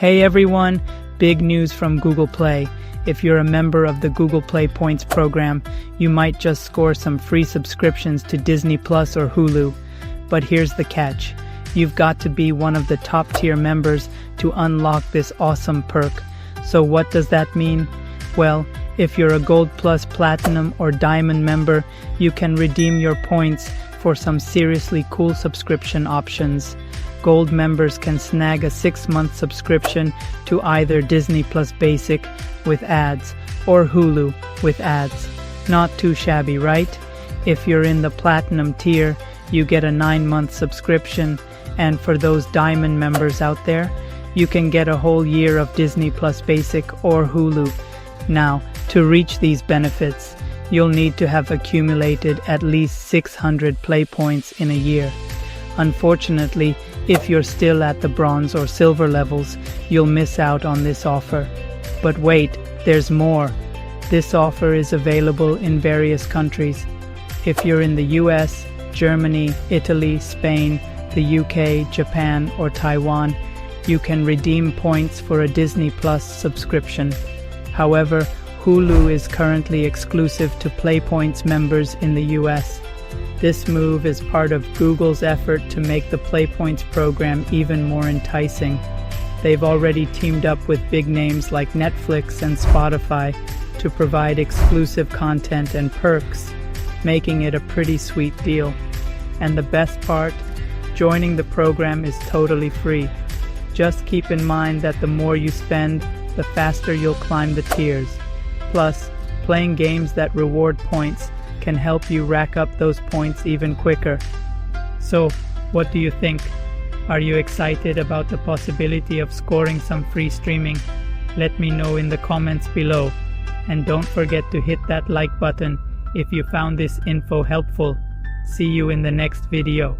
Hey everyone, big news from Google Play. If you're a member of the Google Play Points program, you might just score some free subscriptions to Disney Plus or Hulu. But here's the catch. You've got to be one of the top tier members to unlock this awesome perk. So what does that mean? Well, if you're a Gold Plus, Platinum, or Diamond member, you can redeem your points for some seriously cool subscription options. Gold members can snag a 6-month subscription to either Disney Plus Basic with ads or Hulu with ads. Not too shabby, right? If you're in the Platinum tier, you get a 9-month subscription, and for those Diamond members out there, you can get a whole year of Disney Plus Basic or Hulu. Now, to reach these benefits, you'll need to have accumulated at least 600 play points in a year. Unfortunately, if you're still at the bronze or silver levels, you'll miss out on this offer. But wait, there's more. This offer is available in various countries. If you're in the US, Germany, Italy, Spain, the UK, Japan, or Taiwan, you can redeem points for a Disney Plus subscription. However, Hulu is currently exclusive to PlayPoints members in the US. This move is part of Google's effort to make the PlayPoints program even more enticing. They've already teamed up with big names like Netflix and Spotify to provide exclusive content and perks, making it a pretty sweet deal. And the best part, joining the program is totally free. Just keep in mind that the more you spend, the faster you'll climb the tiers. Plus, playing games that reward points can help you rack up those points even quicker. So, what do you think? Are you excited about the possibility of scoring some free streaming? Let me know in the comments below. And don't forget to hit that like button if you found this info helpful. See you in the next video.